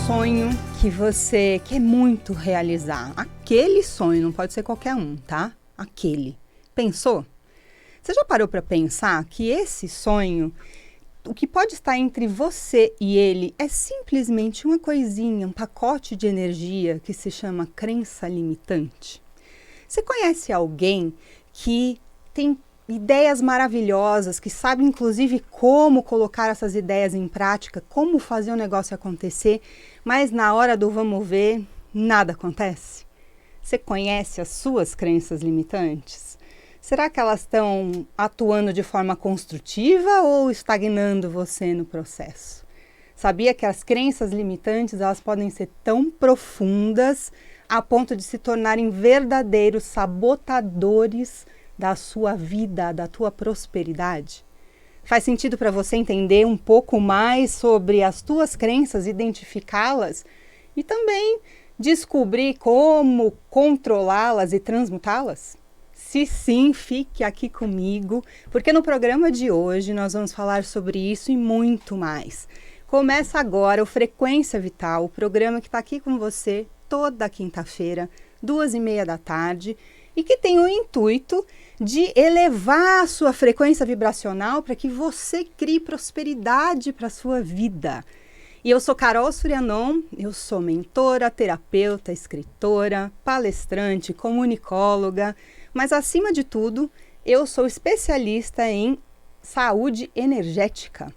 sonho que você quer muito realizar? Aquele sonho, não pode ser qualquer um, tá? Aquele. Pensou? Você já parou para pensar que esse sonho, o que pode estar entre você e ele é simplesmente uma coisinha, um pacote de energia que se chama crença limitante? Você conhece alguém que tem ideias maravilhosas, que sabe inclusive como colocar essas ideias em prática, como fazer o negócio acontecer, mas na hora do vamos ver, nada acontece? Você conhece as suas crenças limitantes? Será que elas estão atuando de forma construtiva ou estagnando você no processo? Sabia que as crenças limitantes elas podem ser tão profundas a ponto de se tornarem verdadeiros sabotadores da sua vida, da tua prosperidade? Faz sentido para você entender um pouco mais sobre as tuas crenças, identificá-las e também descobrir como controlá-las e transmutá-las? Se sim, fique aqui comigo, porque no programa de hoje nós vamos falar sobre isso e muito mais. Começa agora o Frequência Vital, o programa que está aqui com você toda quinta-feira, 2h30 da tarde, e que tem o intuito de elevar a sua frequência vibracional para que você crie prosperidade para a sua vida. E eu sou Carol Surianon, eu sou mentora, terapeuta, escritora, palestrante, comunicóloga, mas acima de tudo, eu sou especialista em saúde energética.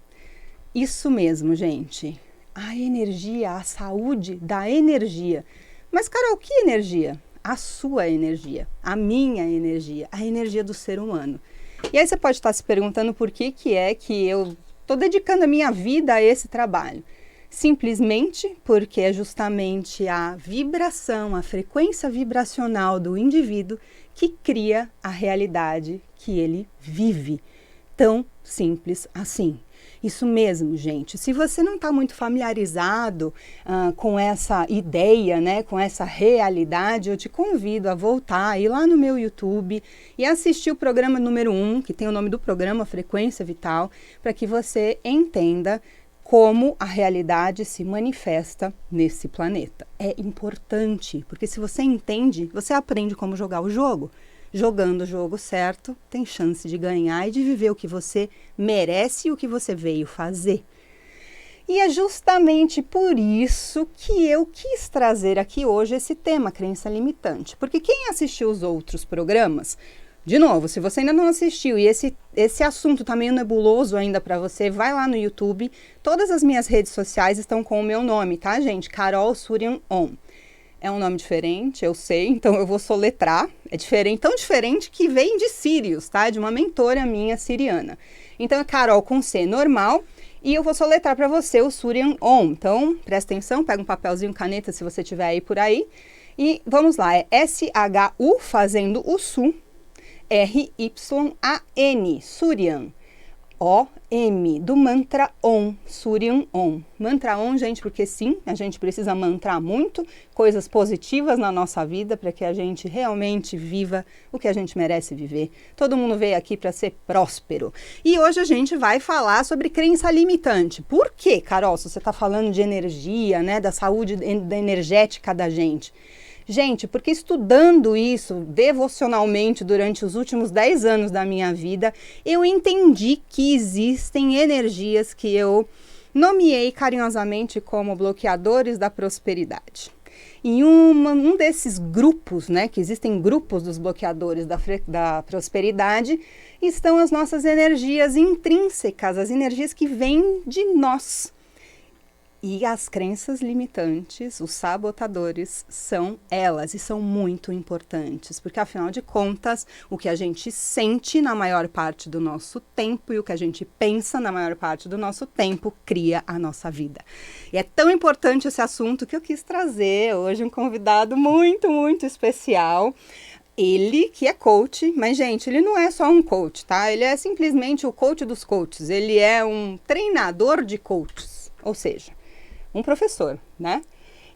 Isso mesmo, gente. A energia, a saúde da energia. Mas, Carol, que energia? A sua energia, a minha energia, a energia do ser humano. E aí você pode estar se perguntando por que é que eu estou dedicando a minha vida a esse trabalho. Simplesmente porque é justamente a vibração, a frequência vibracional do indivíduo que cria a realidade que ele vive. Tão simples assim. Isso mesmo, gente. Se você não está muito familiarizado com essa ideia, né, com essa realidade, eu te convido a voltar aí lá no meu YouTube e assistir o programa número 1, que tem o nome do programa Frequência Vital, para que você entenda como a realidade se manifesta nesse planeta. É importante, porque se você entende, você aprende como jogar o jogo. Jogando o jogo certo, tem chance de ganhar e de viver o que você merece e o que você veio fazer. E é justamente por isso que eu quis trazer aqui hoje esse tema, crença limitante. Porque quem assistiu os outros programas, de novo, se você ainda não assistiu e esse assunto tá meio nebuloso ainda para você, vai lá no YouTube. Todas as minhas redes sociais estão com o meu nome, tá, gente? Carol Surianon. É um nome diferente, eu sei, então eu vou soletrar. É diferente, tão diferente que vem de Sirius, tá? De uma mentora minha siriana. Então é Carol com C normal e eu vou soletrar para você o Surianon. Então presta atenção, pega um papelzinho, caneta se você tiver aí por aí. E vamos lá, é S-H-U fazendo o Su, R-Y-A-N, Surian. O-M, do mantra Om, Surianon. Mantra Om, gente, porque sim, a gente precisa mantrar muito coisas positivas na nossa vida para que a gente realmente viva o que a gente merece viver. Todo mundo veio aqui para ser próspero. E hoje a gente vai falar sobre crença limitante. Por quê, Carol, se você está falando de energia, né, da saúde energética da gente? Gente, porque estudando isso devocionalmente durante os últimos 10 anos da minha vida, eu entendi que existem energias que eu nomeei carinhosamente como bloqueadores da prosperidade. Em um desses grupos, né, que existem grupos dos bloqueadores da prosperidade, estão as nossas energias intrínsecas, as energias que vêm de nós. E as crenças limitantes, os sabotadores, são elas e são muito importantes, porque afinal de contas, o que a gente sente na maior parte do nosso tempo e o que a gente pensa na maior parte do nosso tempo cria a nossa vida. E é tão importante esse assunto que eu quis trazer hoje um convidado muito, muito especial. Ele que é coach, mas gente, ele não é só um coach, tá? Ele é simplesmente o coach dos coaches, ele é um treinador de coaches, ou seja, um professor, né?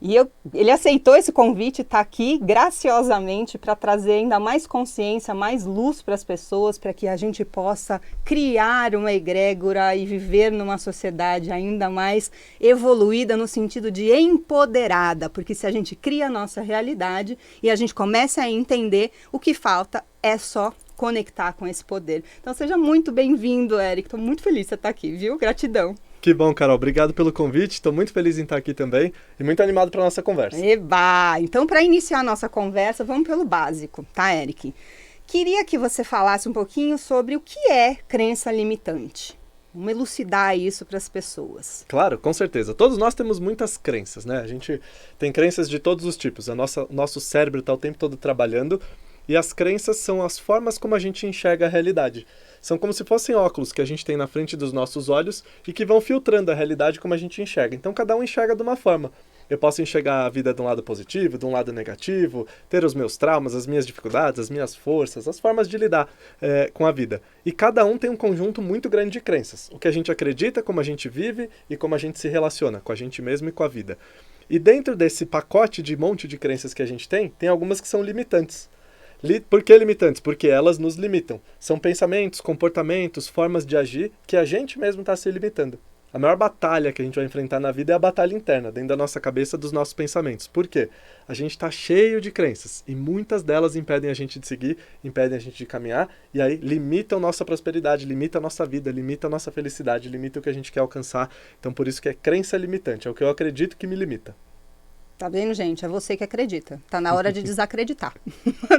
E ele aceitou esse convite, está aqui graciosamente para trazer ainda mais consciência, mais luz para as pessoas, para que a gente possa criar uma egrégora e viver numa sociedade ainda mais evoluída no sentido de empoderada, porque se a gente cria a nossa realidade e a gente começa a entender, o que falta é só conectar com esse poder. Então seja muito bem-vindo, Eric. Estou muito feliz de você estar aqui, viu? Gratidão. Que bom, Carol. Obrigado pelo convite. Estou muito feliz em estar aqui também e muito animado para a nossa conversa. Eba! Então, para iniciar a nossa conversa, vamos pelo básico, tá, Eric? Queria que você falasse um pouquinho sobre o que é crença limitante. Vamos elucidar isso para as pessoas. Claro, com certeza. Todos nós temos muitas crenças, né? A gente tem crenças de todos os tipos. Nosso cérebro está o tempo todo trabalhando e as crenças são as formas como a gente enxerga a realidade. São como se fossem óculos que a gente tem na frente dos nossos olhos e que vão filtrando a realidade como a gente enxerga. Então, cada um enxerga de uma forma. Eu posso enxergar a vida de um lado positivo, de um lado negativo, ter os meus traumas, as minhas dificuldades, as minhas forças, as formas de lidar com a vida. E cada um tem um conjunto muito grande de crenças. O que a gente acredita, como a gente vive e como a gente se relaciona com a gente mesmo e com a vida. E dentro desse pacote de monte de crenças que a gente tem algumas que são limitantes. Por que limitantes? Porque elas nos limitam. São pensamentos, comportamentos, formas de agir que a gente mesmo está se limitando. A maior batalha que a gente vai enfrentar na vida é a batalha interna, dentro da nossa cabeça, dos nossos pensamentos. Por quê? A gente está cheio de crenças e muitas delas impedem a gente de seguir, impedem a gente de caminhar e aí limitam nossa prosperidade, limitam a nossa vida, limitam a nossa felicidade, limitam o que a gente quer alcançar. Então por isso que é crença limitante, é o que eu acredito que me limita. Tá vendo, gente? É você que acredita. Tá na hora de desacreditar.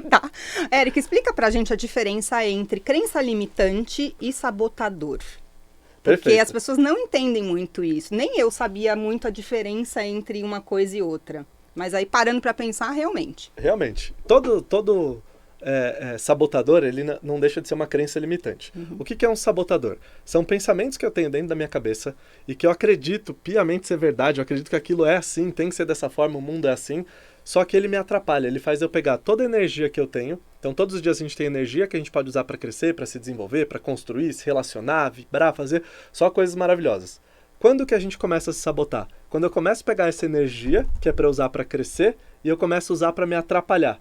Tá. Eric, explica pra gente a diferença entre crença limitante e sabotador. Porque Perfeito. as pessoas não entendem muito isso. Nem eu sabia muito a diferença entre uma coisa e outra. Mas aí, parando pra pensar, realmente. Realmente. Todo sabotador, ele não deixa de ser uma crença limitante. Uhum. O que é um sabotador? São pensamentos que eu tenho dentro da minha cabeça e que eu acredito piamente ser verdade, eu acredito que aquilo é assim, tem que ser dessa forma, o mundo é assim, só que ele me atrapalha, ele faz eu pegar toda a energia que eu tenho. Então todos os dias a gente tem energia que a gente pode usar para crescer, para se desenvolver, para construir, se relacionar, vibrar, fazer só coisas maravilhosas. Quando que a gente começa a se sabotar? Quando eu começo a pegar essa energia, que é para usar para crescer, e eu começo a usar para me atrapalhar.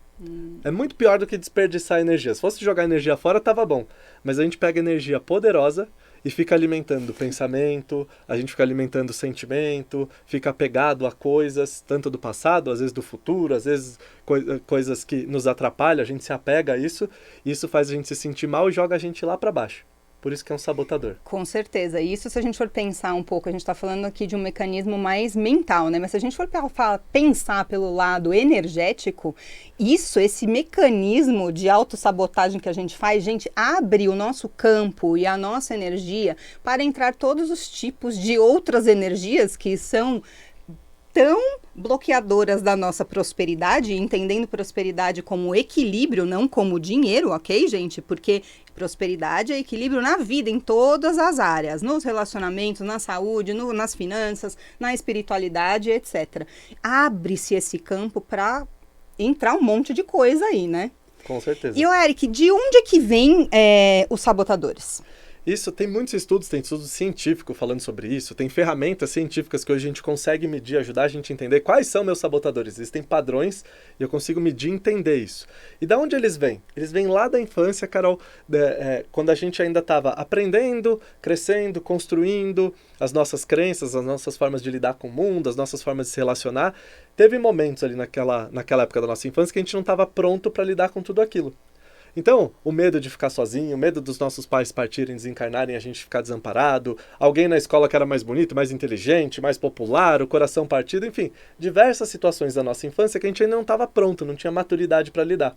É muito pior do que desperdiçar energia. Se fosse jogar energia fora, tava bom. Mas a gente pega energia poderosa e fica alimentando pensamento, a gente fica alimentando sentimento, fica apegado a coisas, tanto do passado, às vezes do futuro, às vezes coisas que nos atrapalham, a gente se apega a isso, e isso faz a gente se sentir mal e joga a gente lá para baixo. Por isso que é um sabotador. Com certeza. Isso, se a gente for pensar um pouco, a gente está falando aqui de um mecanismo mais mental, né? Mas se a gente for pensar pelo lado energético, esse mecanismo de autossabotagem que a gente faz, gente, abre o nosso campo e a nossa energia para entrar todos os tipos de outras energias que são tão bloqueadoras da nossa prosperidade, entendendo prosperidade como equilíbrio, não como dinheiro, ok, gente? Porque prosperidade é equilíbrio na vida, em todas as áreas, nos relacionamentos, na saúde, nas finanças, na espiritualidade, etc. Abre-se esse campo para entrar um monte de coisa aí, né? Com certeza. E, Eric, de onde é que vem os sabotadores? Isso, tem muitos estudos, tem estudo científico falando sobre isso, tem ferramentas científicas que hoje a gente consegue medir, ajudar a gente a entender quais são meus sabotadores. Existem padrões e eu consigo medir e entender isso. E da onde eles vêm? Eles vêm lá da infância, Carol, quando a gente ainda estava aprendendo, crescendo, construindo as nossas crenças, as nossas formas de lidar com o mundo, as nossas formas de se relacionar. Teve momentos ali naquela época da nossa infância que a gente não estava pronto para lidar com tudo aquilo. Então, o medo de ficar sozinho, o medo dos nossos pais partirem, desencarnarem, a gente ficar desamparado, alguém na escola que era mais bonito, mais inteligente, mais popular, o coração partido, enfim, diversas situações da nossa infância que a gente ainda não estava pronto, não tinha maturidade para lidar.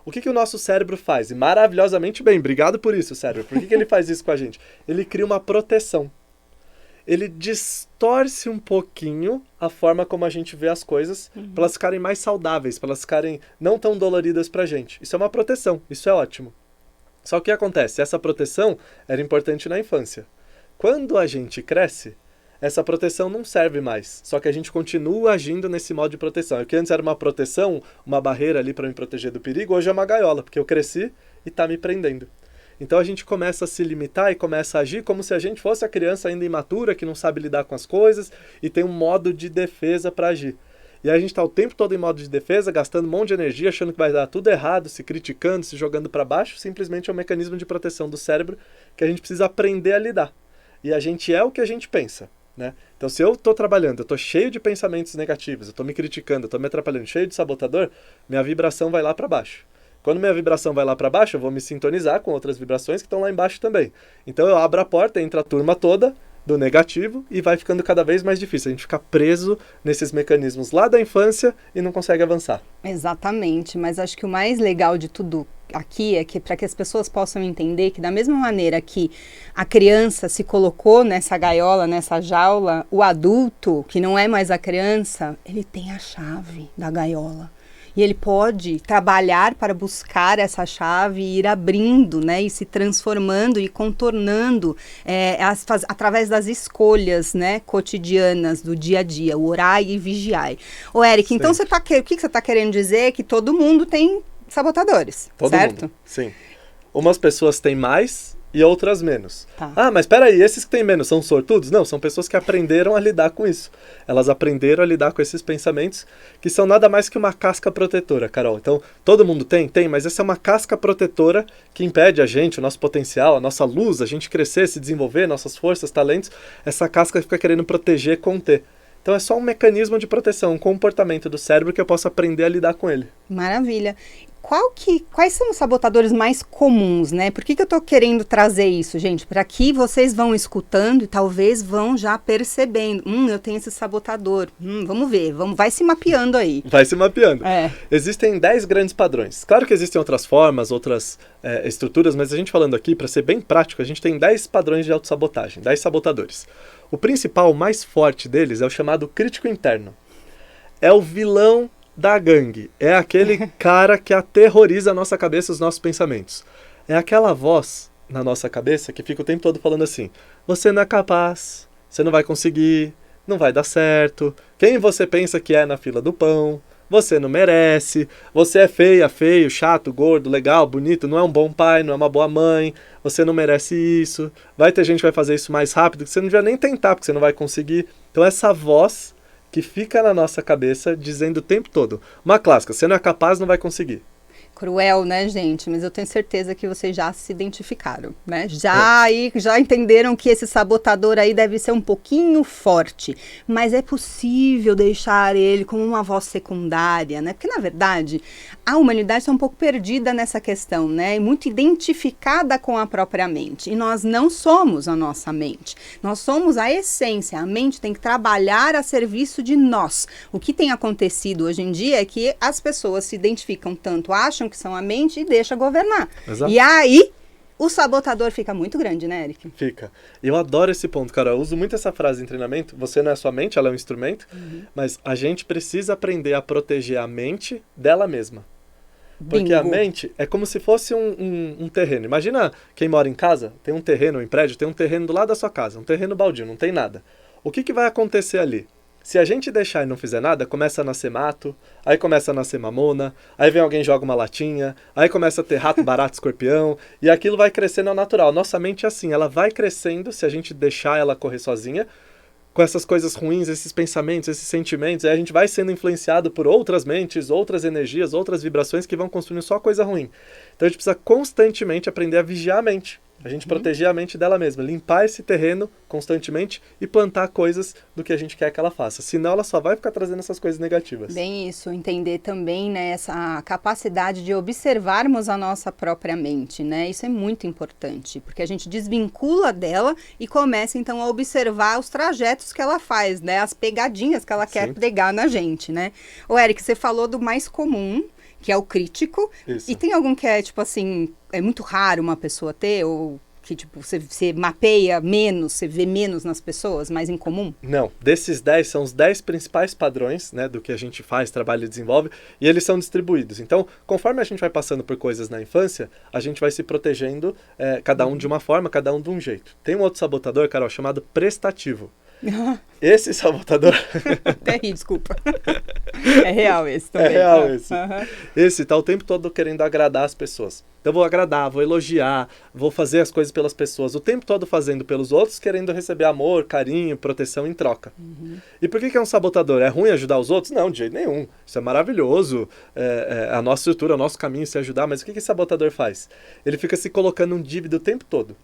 O que o nosso cérebro faz? E maravilhosamente bem, obrigado por isso, cérebro. Por que ele faz isso com a gente? Ele cria uma proteção. Ele distorce um pouquinho a forma como a gente vê as coisas, para elas ficarem mais saudáveis, para elas ficarem não tão doloridas pra gente. Isso é uma proteção, isso é ótimo. Só que o que acontece? Essa proteção era importante na infância. Quando a gente cresce, essa proteção não serve mais. Só que a gente continua agindo nesse modo de proteção. O que antes era uma proteção, uma barreira ali para me proteger do perigo, hoje é uma gaiola, porque eu cresci e está me prendendo. Então a gente começa a se limitar e começa a agir como se a gente fosse a criança ainda imatura, que não sabe lidar com as coisas e tem um modo de defesa para agir. E aí a gente está o tempo todo em modo de defesa, gastando um monte de energia, achando que vai dar tudo errado, se criticando, se jogando para baixo. Simplesmente é um mecanismo de proteção do cérebro que a gente precisa aprender a lidar. E a gente é o que a gente pensa, né? Então, se eu estou trabalhando, eu estou cheio de pensamentos negativos, eu estou me criticando, eu estou me atrapalhando, cheio de sabotador, minha vibração vai lá para baixo. Quando minha vibração vai lá para baixo, eu vou me sintonizar com outras vibrações que estão lá embaixo também. Então, eu abro a porta, entra a turma toda do negativo e vai ficando cada vez mais difícil. A gente fica preso nesses mecanismos lá da infância e não consegue avançar. Exatamente, mas acho que o mais legal de tudo aqui é que para que as pessoas possam entender que da mesma maneira que a criança se colocou nessa gaiola, nessa jaula, o adulto, que não é mais a criança, ele tem a chave da gaiola. E ele pode trabalhar para buscar essa chave e ir abrindo, né, e se transformando e contornando através das escolhas, né, cotidianas do dia a dia, o orai e vigiai. Ô, Eric, então o que você está querendo dizer? Que todo mundo tem sabotadores, todo certo? Mundo, sim. Umas pessoas têm mais e outras menos. Tá. Ah, mas peraí, esses que têm menos são sortudos? Não, são pessoas que aprenderam a lidar com isso. Elas aprenderam a lidar com esses pensamentos que são nada mais que uma casca protetora, Carol. Então, todo mundo tem? Tem, mas essa é uma casca protetora que impede a gente, o nosso potencial, a nossa luz, a gente crescer, se desenvolver, nossas forças, talentos. Essa casca fica querendo proteger, conter. Então é só um mecanismo de proteção, um comportamento do cérebro que eu posso aprender a lidar com ele. Maravilha. Quais são os sabotadores mais comuns, né? Por que eu tô querendo trazer isso, gente? Para que vocês vão escutando e talvez vão já percebendo. Eu tenho esse sabotador. Vamos ver, vai se mapeando aí. Vai se mapeando. É. Existem 10 grandes padrões. Claro que existem outras formas, outras estruturas, mas a gente falando aqui, para ser bem prático, a gente tem 10 padrões de autossabotagem, 10 sabotadores. O principal, o mais forte deles é o chamado crítico interno. É o vilão da gangue. É aquele cara que aterroriza a nossa cabeça, os nossos pensamentos. É aquela voz na nossa cabeça que fica o tempo todo falando assim: você não é capaz, você não vai conseguir, não vai dar certo, quem você pensa que é na fila do pão, você não merece, você é feia, feio, chato, gordo, legal, bonito, não é um bom pai, não é uma boa mãe, você não merece isso, vai ter gente que vai fazer isso mais rápido, que você não devia nem tentar, porque você não vai conseguir. Então essa voz que fica na nossa cabeça dizendo o tempo todo, uma clássica, você não é capaz, não vai conseguir. Cruel, né, gente? Mas eu tenho certeza que vocês já se identificaram, né? Já entenderam que esse sabotador aí deve ser um pouquinho forte. Mas é possível deixar ele como uma voz secundária, né? Porque, na verdade, a humanidade está um pouco perdida nessa questão, né? E muito identificada com a própria mente. E nós não somos a nossa mente. Nós somos a essência. A mente tem que trabalhar a serviço de nós. O que tem acontecido hoje em dia é que as pessoas se identificam tanto, acham que são a mente e deixa governar. Exato. E aí, o sabotador fica muito grande, né, Eric? Fica. E eu adoro esse ponto, cara. Eu uso muito essa frase em treinamento. Você não é sua mente, ela é um instrumento. Mas a gente precisa aprender a proteger a mente dela mesma. Porque Bingo. a mente é como se fosse um terreno. Imagina quem mora em casa, tem um terreno, em prédio, tem um terreno do lado da sua casa, um terreno baldio, não tem nada. O que vai acontecer ali? Se a gente deixar e não fizer nada, começa a nascer mato, aí começa a nascer mamona, aí vem alguém e joga uma latinha, aí começa a ter rato, barata, escorpião, e aquilo vai crescendo ao natural. Nossa mente é assim, ela vai crescendo se a gente deixar ela correr sozinha, com essas coisas ruins, esses pensamentos, esses sentimentos, aí a gente vai sendo influenciado por outras mentes, outras energias, outras vibrações que vão construindo só coisa ruim. Então a gente precisa constantemente aprender a vigiar a mente. A gente proteger a mente dela mesma, limpar esse terreno constantemente e plantar coisas do que a gente quer que ela faça. Senão ela só vai ficar trazendo essas coisas negativas. Bem isso, entender também, né, essa capacidade de observarmos a nossa própria mente, né? Isso é muito importante, porque a gente desvincula dela e começa então a observar os trajetos que ela faz, né? As pegadinhas que ela quer pregar na gente, né? Ô, Eric, você falou do mais comum, que é o crítico. Isso. E tem algum que é, tipo assim, é muito raro uma pessoa ter, ou que, tipo, você mapeia menos, você vê menos nas pessoas, mais em comum? Não. Desses 10, são os 10 principais padrões, né, do que a gente faz, trabalha e desenvolve, e eles são distribuídos. Então, conforme a gente vai passando por coisas na infância, a gente vai se protegendo, cada um de uma forma, cada um de um jeito. Tem um outro sabotador, Carol, chamado prestativo. Esse sabotador... Até ri, desculpa. É real esse também. É real esse. Esse tá o tempo todo querendo agradar as pessoas. Então eu vou agradar, vou elogiar, vou fazer as coisas pelas pessoas. O tempo todo fazendo pelos outros, querendo receber amor, carinho, proteção em troca. E por que é um sabotador? É ruim ajudar os outros? Não, de jeito nenhum. Isso é maravilhoso. A nossa estrutura, o nosso caminho se ajudar. Mas o que esse sabotador faz? Ele fica se colocando em dívida o tempo todo.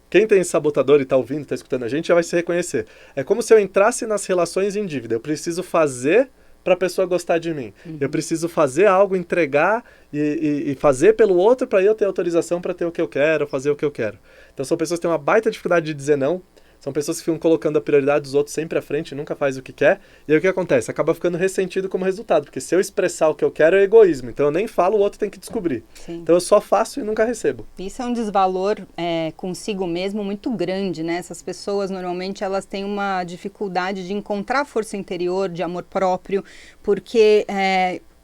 Quem tem esse sabotador e está ouvindo, está escutando a gente, já vai se reconhecer. É como se eu entrasse nas relações em dívida. Eu preciso fazer para a pessoa gostar de mim. Eu preciso fazer algo, entregar e fazer pelo outro para eu ter autorização para ter o que eu quero, fazer o que eu quero. Então são pessoas que têm uma baita dificuldade de dizer não. São pessoas que ficam colocando a prioridade dos outros sempre à frente, nunca faz o que quer. E aí o que acontece? Acaba ficando ressentido como resultado. Porque se eu expressar o que eu quero é egoísmo. Então eu nem falo, o outro tem que descobrir. Sim. Então eu só faço e nunca recebo. Isso é um desvalor consigo mesmo muito grande, né? Essas pessoas, normalmente, elas têm uma dificuldade de encontrar força interior, de amor próprio. Porque,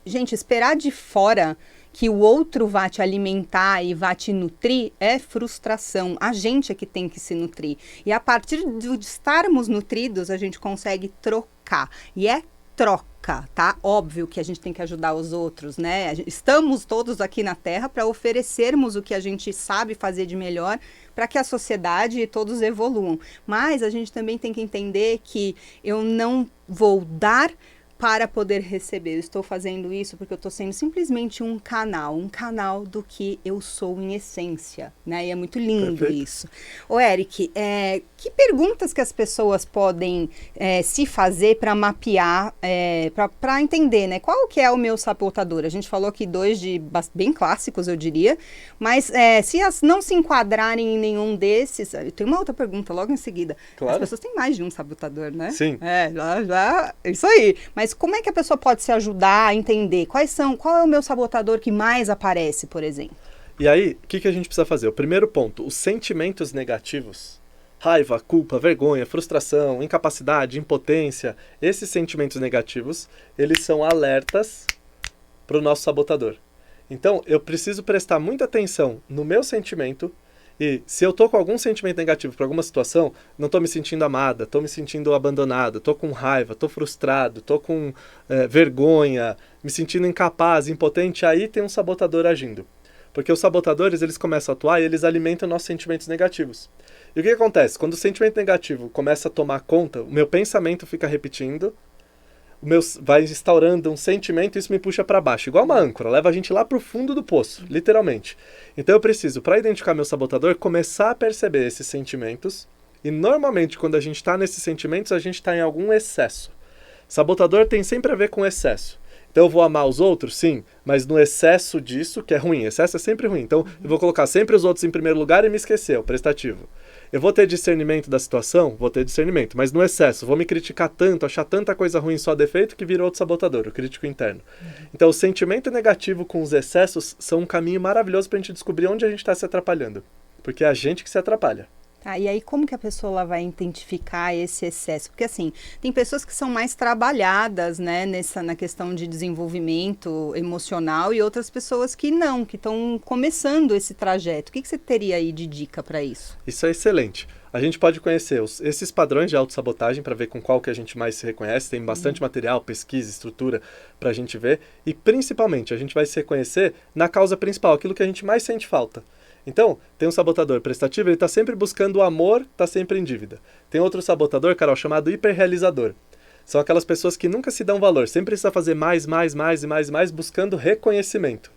gente, esperar de fora que o outro vá te alimentar e vá te nutrir é frustração. A gente é que tem que se nutrir. E a partir de estarmos nutridos, a gente consegue trocar. E é troca, tá? Óbvio que a gente tem que ajudar os outros, né? Estamos todos aqui na Terra para oferecermos o que a gente sabe fazer de melhor para que a sociedade e todos evoluam. Mas a gente também tem que entender que eu não vou dar para poder receber. Eu estou fazendo isso porque eu estou sendo simplesmente um canal do que eu sou em essência, né? E é muito lindo. Perfeito. Isso. Ô, Eric, que perguntas que as pessoas podem se fazer para mapear, para entender, né? Qual que é o meu sabotador? A gente falou aqui 2 bem clássicos, eu diria, mas se as não se enquadrarem em nenhum desses, eu tenho uma outra pergunta logo em seguida. Claro. As pessoas têm mais de um sabotador, né? Sim. Já, isso aí. Mas como é que a pessoa pode se ajudar a entender qual é o meu sabotador que mais aparece, por exemplo? E aí, o que a gente precisa fazer? O primeiro ponto, os sentimentos negativos, raiva, culpa, vergonha, frustração, incapacidade, impotência, esses sentimentos negativos, eles são alertas para o nosso sabotador. Então, eu preciso prestar muita atenção no meu sentimento. E se eu tô com algum sentimento negativo para alguma situação, não tô me sentindo amada, tô me sentindo abandonado, tô com raiva, tô frustrado, tô com vergonha, me sentindo incapaz, impotente, aí tem um sabotador agindo. Porque os sabotadores, eles começam a atuar e eles alimentam nossos sentimentos negativos. E o que acontece? Quando o sentimento negativo começa a tomar conta, o meu pensamento fica repetindo, vai instaurando um sentimento e isso me puxa para baixo. Igual uma âncora, leva a gente lá pro fundo do poço, literalmente. Então eu preciso, para identificar meu sabotador, começar a perceber esses sentimentos. E normalmente, quando a gente está nesses sentimentos, a gente está em algum excesso. Sabotador tem sempre a ver com excesso. Então eu vou amar os outros? Sim, mas no excesso disso, que é ruim. Excesso é sempre ruim. Então eu vou colocar sempre os outros em primeiro lugar e me esquecer, o prestativo. Eu vou ter discernimento da situação? Vou ter discernimento, mas no excesso, vou me criticar tanto, achar tanta coisa ruim só defeito que vira outro sabotador, o crítico interno. Então o sentimento negativo com os excessos são um caminho maravilhoso para a gente descobrir onde a gente está se atrapalhando. Porque é a gente que se atrapalha. Tá, e aí como que a pessoa ela vai identificar esse excesso? Porque assim, tem pessoas que são mais trabalhadas, né, na questão de desenvolvimento emocional e outras pessoas que não, que estão começando esse trajeto. O que você teria aí de dica para isso? Isso é excelente. A gente pode conhecer esses padrões de autossabotagem para ver com qual que a gente mais se reconhece. Tem bastante material, pesquisa, estrutura para a gente ver. E principalmente, a gente vai se reconhecer na causa principal, aquilo que a gente mais sente falta. Então, tem um sabotador prestativo, ele está sempre buscando o amor, está sempre em dívida. Tem outro sabotador, Carol, chamado hiperrealizador. São aquelas pessoas que nunca se dão valor, sempre precisa fazer mais, buscando reconhecimento.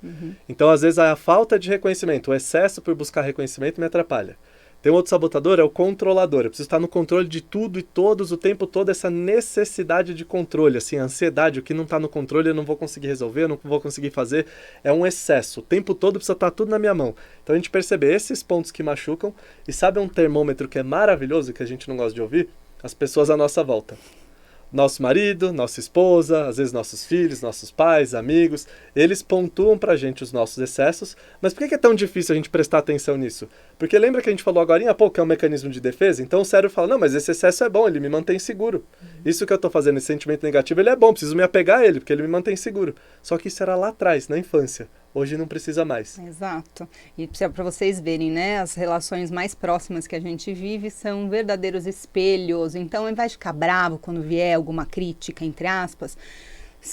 Então, às vezes, a falta de reconhecimento, o excesso por buscar reconhecimento me atrapalha. Tem um outro sabotador, é o controlador. Eu preciso estar no controle de tudo e todos o tempo todo, essa necessidade de controle, assim, a ansiedade, o que não está no controle eu não vou conseguir resolver, eu não vou conseguir fazer, é um excesso. O tempo todo precisa estar tudo na minha mão. Então a gente percebe esses pontos que machucam e sabe um termômetro que é maravilhoso, que a gente não gosta de ouvir? As pessoas à nossa volta. Nosso marido, nossa esposa, às vezes nossos filhos, nossos pais, amigos, eles pontuam pra gente os nossos excessos, mas por que é tão difícil a gente prestar atenção nisso? Porque lembra que a gente falou agora há pouco que é um mecanismo de defesa? Então o cérebro fala, não, mas esse excesso é bom, ele me mantém seguro. Isso que eu tô fazendo, esse sentimento negativo, ele é bom, preciso me apegar a ele, porque ele me mantém seguro. Só que isso era lá atrás, na infância. hoje não precisa mais. Exato. E para vocês verem, né, as relações mais próximas que a gente vive são verdadeiros espelhos. Então, ao invés de ficar bravo quando vier alguma crítica, entre aspas,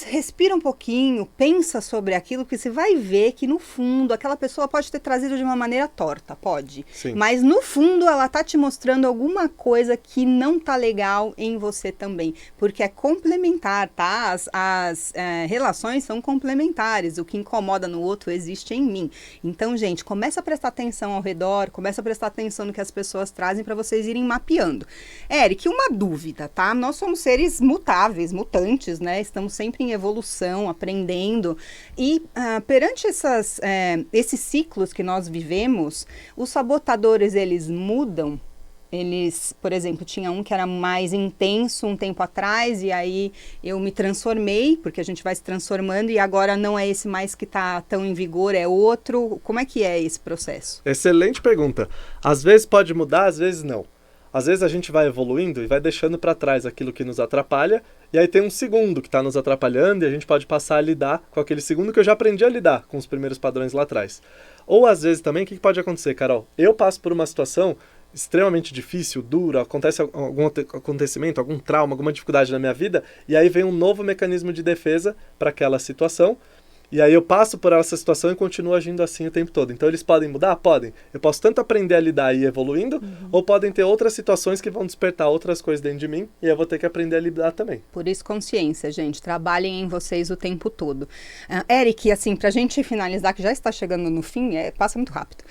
respira um pouquinho, pensa sobre aquilo, que você vai ver que no fundo aquela pessoa pode ter trazido de uma maneira torta, pode. Sim. Mas no fundo ela tá te mostrando alguma coisa que não tá legal em você também, porque é complementar, tá? As relações são complementares, o que incomoda no outro existe em mim. Então, gente, começa a prestar atenção ao redor, começa a prestar atenção no que as pessoas trazem para vocês irem mapeando. Eric, uma dúvida, tá? Nós somos seres mutáveis, mutantes, né? Estamos sempre em evolução, aprendendo, e perante esses ciclos que nós vivemos, os sabotadores, eles mudam. Eles, por exemplo, tinha um que era mais intenso um tempo atrás, e aí eu me transformei, porque a gente vai se transformando, e agora não é esse mais que está tão em vigor, é outro. Como é que é esse processo? Excelente pergunta. Às vezes pode mudar, às vezes não. Às vezes a gente vai evoluindo e vai deixando para trás aquilo que nos atrapalha, e aí tem um segundo que está nos atrapalhando e a gente pode passar a lidar com aquele segundo que eu já aprendi a lidar com os primeiros padrões lá atrás. Ou às vezes também, o que pode acontecer, Carol? Eu passo por uma situação extremamente difícil, dura, acontece algum acontecimento, algum trauma, alguma dificuldade na minha vida, e aí vem um novo mecanismo de defesa para aquela situação. E aí eu passo por essa situação e continuo agindo assim o tempo todo. Então eles podem mudar? Podem. Eu posso tanto aprender a lidar e ir evoluindo, ou podem ter outras situações que vão despertar outras coisas dentro de mim e eu vou ter que aprender a lidar também. Por isso, consciência, gente. Trabalhem em vocês o tempo todo. Eric, assim, pra gente finalizar, que já está chegando no fim, passa muito rápido.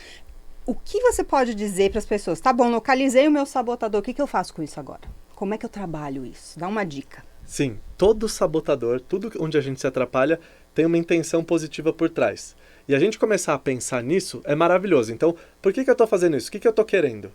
O que você pode dizer para as pessoas? Tá bom, localizei o meu sabotador, o que eu faço com isso agora? Como é que eu trabalho isso? Dá uma dica. Sim, todo sabotador, tudo onde a gente se atrapalha, tem uma intenção positiva por trás. E a gente começar a pensar nisso é maravilhoso. Então, por que eu estou fazendo isso? O que eu estou querendo?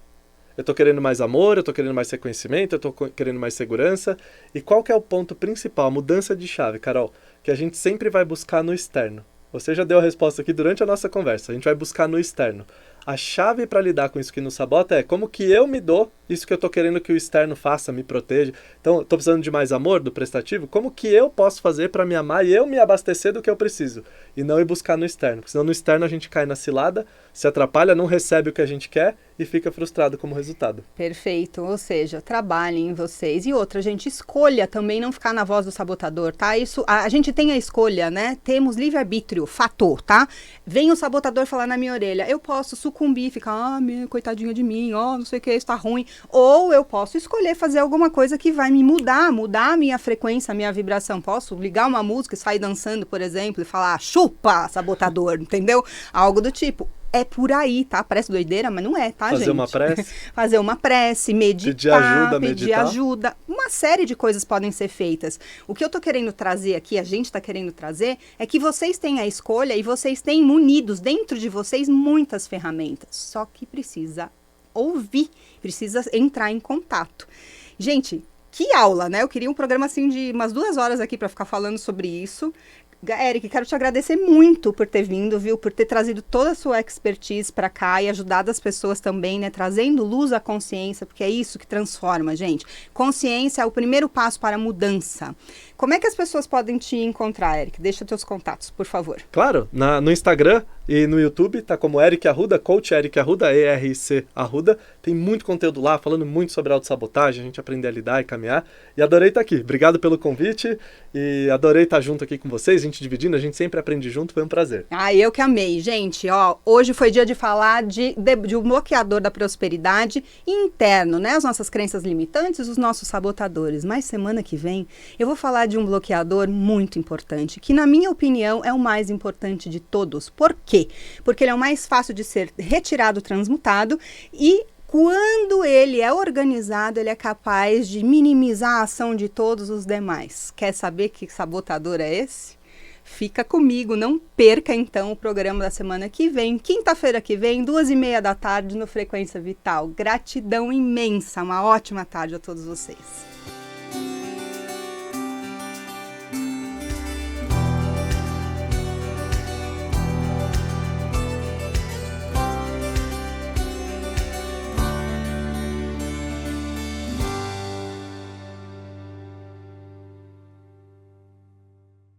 Eu estou querendo mais amor, eu estou querendo mais reconhecimento, eu estou querendo mais segurança. E qual que é o ponto principal, a mudança de chave, Carol? Que a gente sempre vai buscar no externo. Você já deu a resposta aqui durante a nossa conversa. A gente vai buscar no externo. A chave para lidar com isso que nos sabota é como que eu me dou isso que eu estou querendo que o externo faça, me proteja. Então, estou precisando de mais amor do prestativo? Como que eu posso fazer para me amar e eu me abastecer do que eu preciso? E não ir buscar no externo. Porque senão no externo a gente cai na cilada, se atrapalha, não recebe o que a gente quer e fica frustrado como resultado. Perfeito. Ou seja, trabalhem em vocês. E outra, gente, escolha também não ficar na voz do sabotador, tá? Isso, a gente tem a escolha, né? Temos livre-arbítrio, fator, tá? Vem o sabotador falar na minha orelha, eu posso sucumbir, ficar, coitadinha de mim, não sei o que, isso tá ruim. Ou eu posso escolher fazer alguma coisa que vai me mudar a minha frequência, a minha vibração. Posso ligar uma música e sair dançando, por exemplo, e falar, chupa, sabotador, entendeu? Algo do tipo. É por aí, tá? Parece doideira, mas não é, tá, gente? Fazer uma prece? Fazer uma prece, meditar, pedir ajuda. Uma série de coisas podem ser feitas. O que eu tô querendo trazer aqui, a gente tá querendo trazer, é que vocês têm a escolha e vocês têm munidos dentro de vocês muitas ferramentas. Só que precisa ouvir, precisa entrar em contato. Gente, que aula, né? Eu queria um programa assim de umas 2 horas aqui para ficar falando sobre isso. Eric, quero te agradecer muito por ter vindo, viu? Por ter trazido toda a sua expertise para cá e ajudado as pessoas também, né? Trazendo luz à consciência, porque é isso que transforma, gente. Consciência é o primeiro passo para a mudança. Como é que as pessoas podem te encontrar, Eric? Deixa teus contatos, por favor. Claro, no Instagram e no YouTube, tá como Eric Arruda, Coach Eric Arruda, ERC Arruda. Tem muito conteúdo lá, falando muito sobre autossabotagem, a gente aprender a lidar e caminhar. E adorei estar aqui. Obrigado pelo convite e adorei estar junto aqui com vocês, a gente dividindo, a gente sempre aprende junto, foi um prazer. Eu que amei, gente. Hoje foi dia de falar de um bloqueador da prosperidade interno, né? As nossas crenças limitantes, os nossos sabotadores. Mas semana que vem eu vou falar de um bloqueador muito importante, que na minha opinião é o mais importante de todos. Por quê? Porque ele é o mais fácil de ser retirado, transmutado e quando ele é organizado, ele é capaz de minimizar a ação de todos os demais. Quer saber que sabotador é esse? Fica comigo, não perca então o programa da semana que vem, quinta-feira que vem, 2:30 da tarde no Frequência Vital. Gratidão imensa, uma ótima tarde a todos vocês.